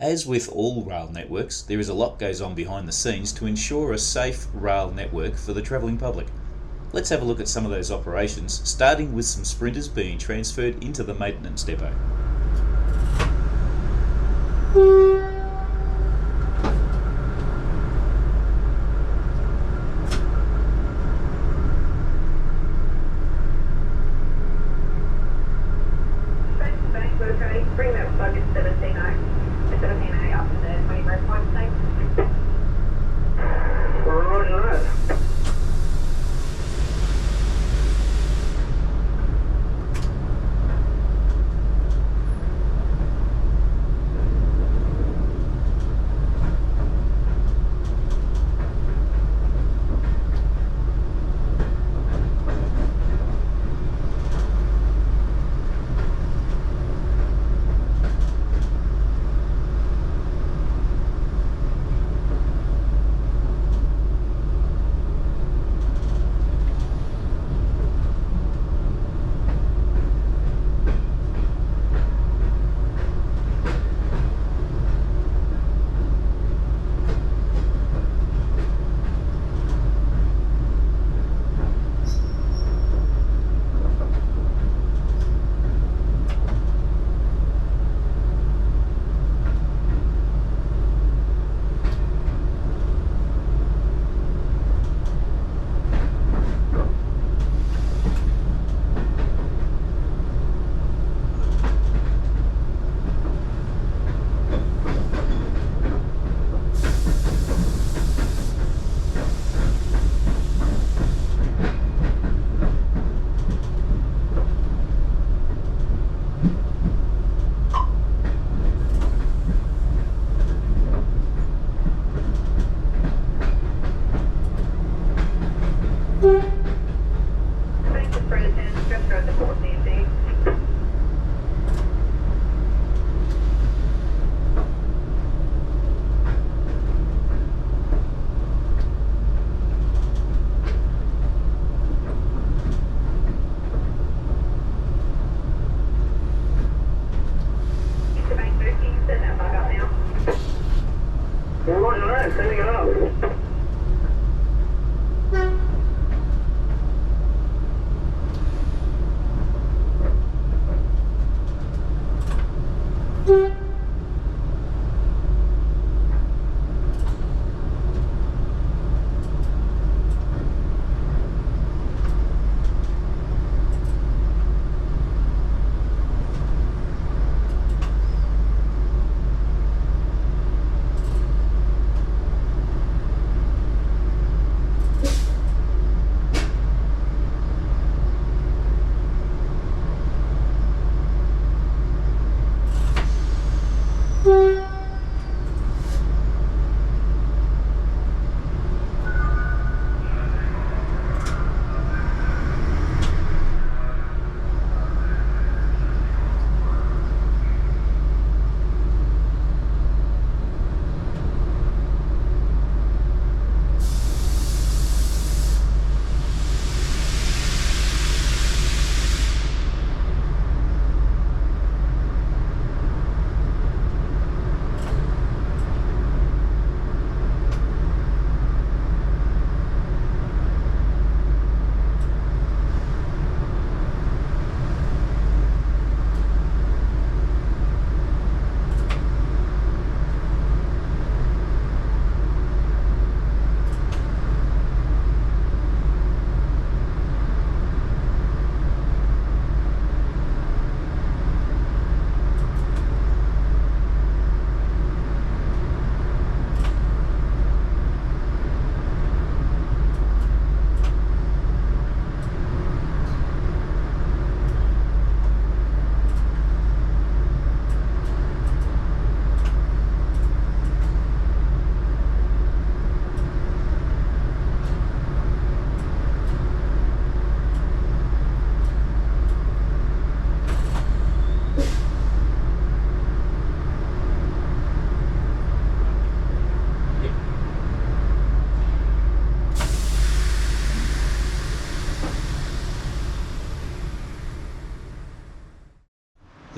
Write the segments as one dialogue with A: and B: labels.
A: As with all rail networks, there is a lot goes on behind the scenes to ensure a safe rail network for the travelling public. Let's have a look at some of those operations, starting with some sprinters being transferred into the maintenance depot.
B: Bring that plug at 17A up to the 20 break point, thanks. Roger that.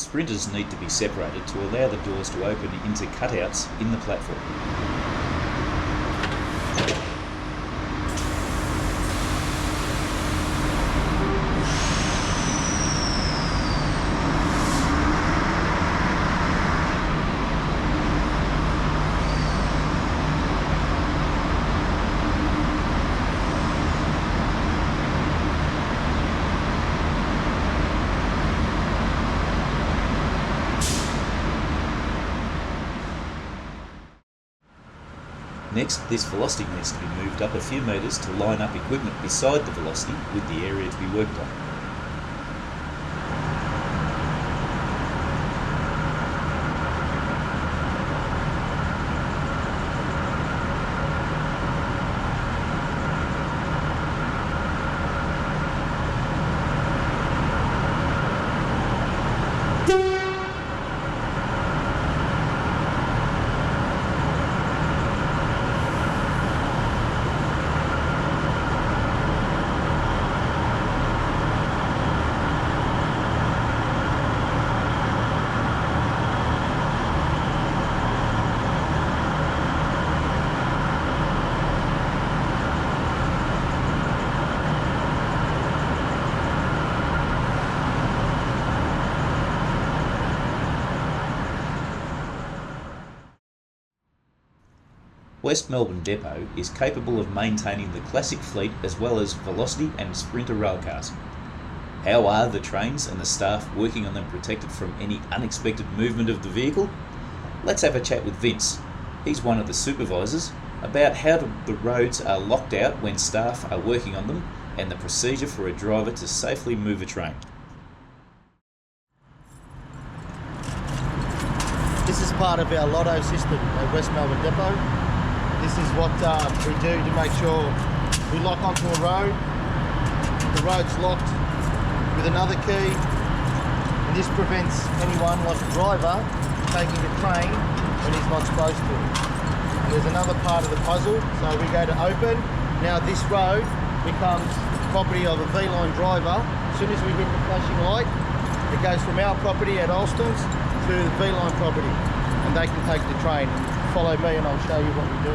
A: sprinters need to be separated to allow the doors to open into cutouts in the platform. Next, this velocity needs to be moved up a few metres to line up equipment beside the velocity with the area to be worked on. West Melbourne Depot is capable of maintaining the classic fleet as well as velocity and sprinter railcars. How are the trains and the staff working on them protected from any unexpected movement of the vehicle? Let's have a chat with Vince. He's one of the supervisors about how the roads are locked out when staff are working on them and the procedure for a driver to safely move a train.
C: This is part of our lotto system at West Melbourne Depot. This is what we do to make sure we lock onto a road. The road's locked with another key, and this prevents anyone, like a driver, taking the train when he's not supposed to. And there's another part of the puzzle, so we go to open. Now this road becomes property of a vline driver. As soon as we hit the flashing light, it goes from our property at Alston's to the vline property, and they can take the train. Follow me and I'll show you what we do.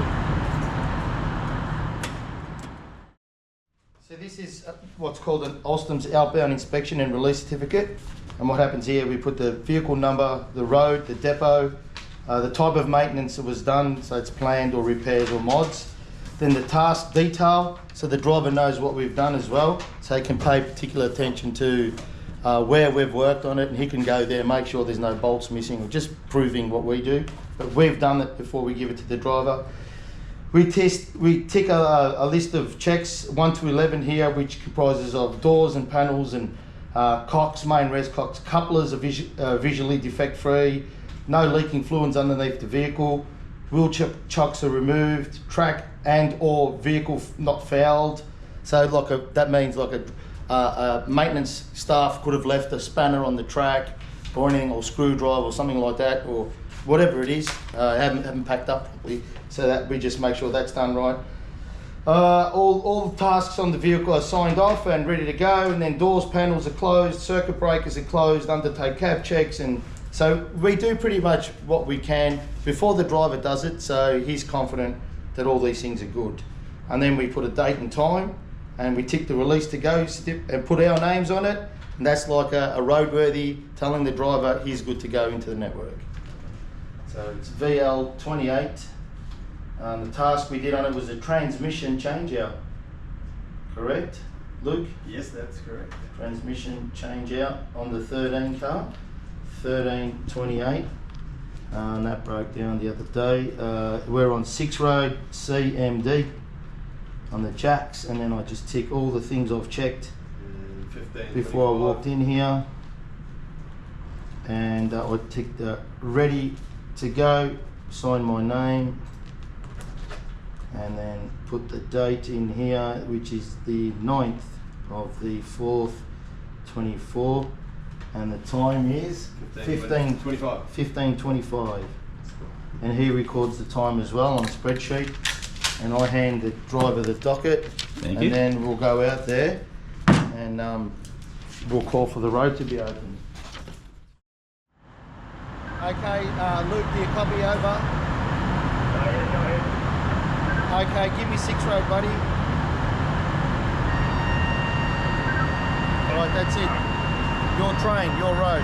C: So this is what's called an Alston's outbound inspection and release certificate. And what happens here, we put the vehicle number, the road, the depot, the type of maintenance that was done, so it's planned or repairs or mods. Then the task detail, so the driver knows what we've done as well, so he can pay particular attention to where we've worked on it, and he can go there, make sure there's no bolts missing, or just proving what we do. But we've done it before we give it to the driver. We tick a list of checks, 1 to 11 here, which comprises of doors and panels and cocks, main res cocks, couplers are visually defect free, no leaking fluids underneath the vehicle, wheel chocks are removed, track and or vehicle not fouled. So that means a maintenance staff could have left a spanner on the track or anything, or screwdriver or something like that, or whatever it is, haven't packed up properly, so that we just make sure that's done right. All the tasks on the vehicle are signed off and ready to go, and then doors, panels are closed, circuit breakers are closed, undertake cab checks, and so we do pretty much what we can before the driver does it, so he's confident that all these things are good. And then we put a date and time, and we tick the release to go and put our names on it, and that's like a roadworthy telling the driver he's good to go into the network. So it's VL28. The task we did on it was a transmission change out. Correct, Luke?
D: Yes, that's correct.
C: Transmission change out on the 13 car, 1328. And that broke down the other day. We're on 6 Road CMD on the jacks, and then I just tick all the things I've checked
D: 15,
C: before
D: 25.
C: I walked in here. And I ticked ready to go, sign my name, and then put the date in here, which is the 9th of the 4th, 24, and the time is 15:25. And he records the time as well on a spreadsheet, and I hand the driver the docket.
A: Thank you.
C: Then we'll go out there and we'll call for the road to be opened. Okay, Luke, do you copy over?
D: Yeah, go ahead.
C: Okay, give me 6 road, buddy. Alright, that's it. Your train, your road.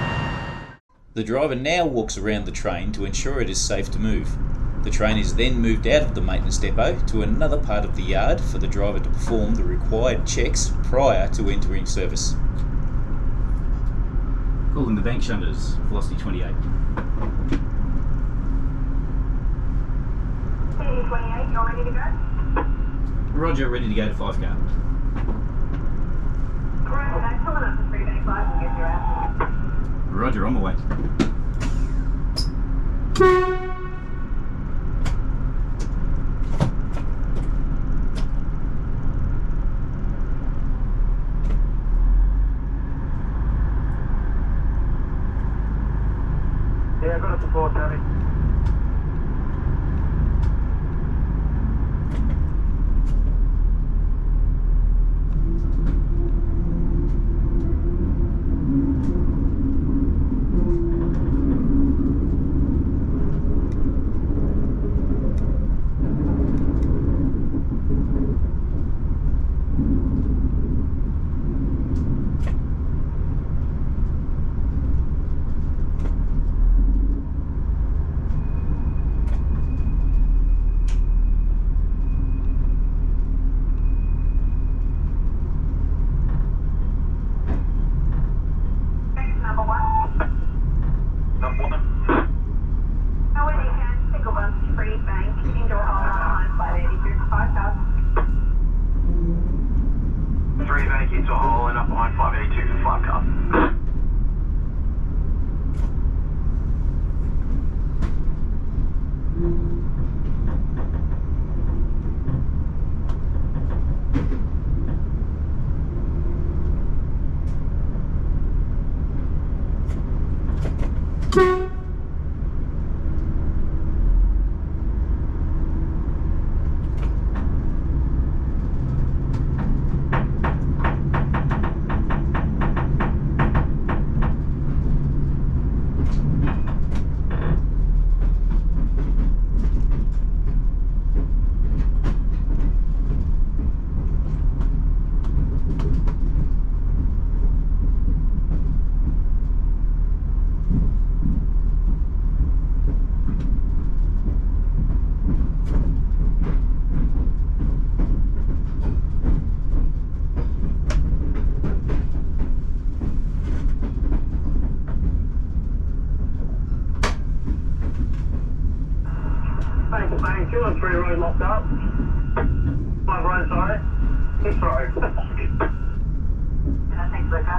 A: The driver now walks around the train to ensure it is safe to move. The train is then moved out of the maintenance depot to another part of the yard for the driver to perform the required checks prior to entering service. Calling the bank shunters, velocity 28.
B: CD 28, you're ready to go?
A: Roger, ready to go to 5 car.
B: Right, okay, pulling up the 3-bank license and get you out.
A: Roger, on my way.
D: Yeah, I got it before, Tony.
B: Number 1.
D: Number 1.
B: Now when you can, single bus, free bank, indoor hole, line 582 for 5 cars.
D: 3 bank into a hole and up behind 582 for 5 cars. Bang, 2 and 3 road locked up. 5 road, sorry. 6 road.
B: Thanks, Luca.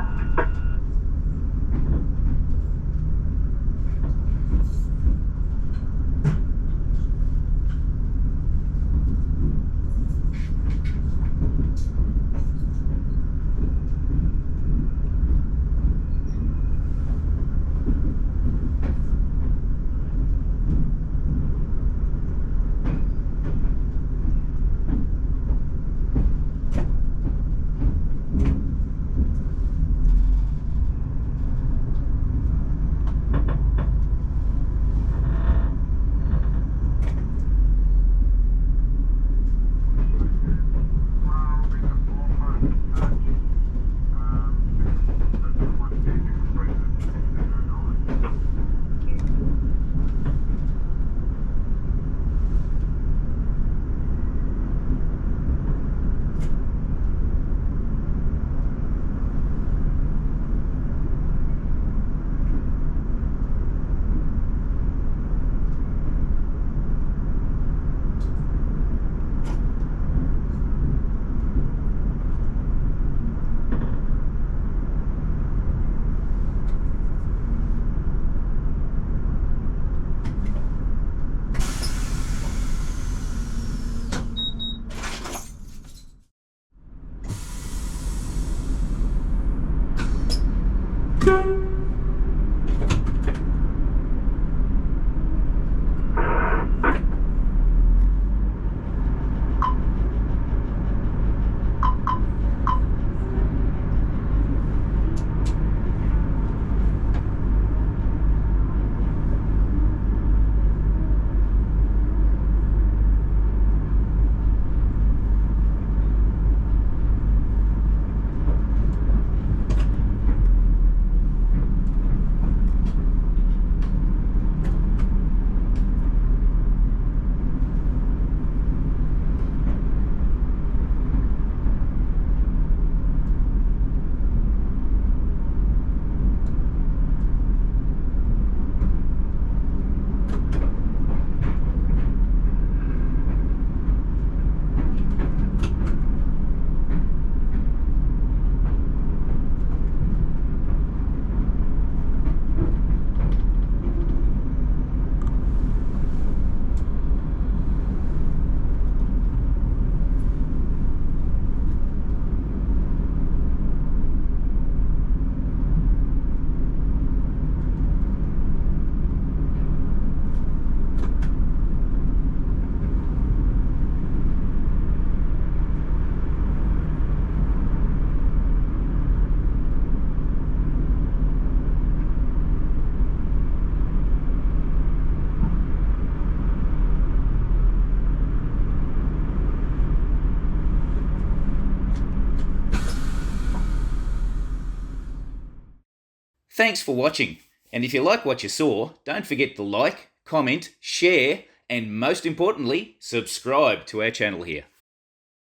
A: Thanks for watching, and if you like what you saw, don't forget to like, comment, share, and most importantly, subscribe to our channel here.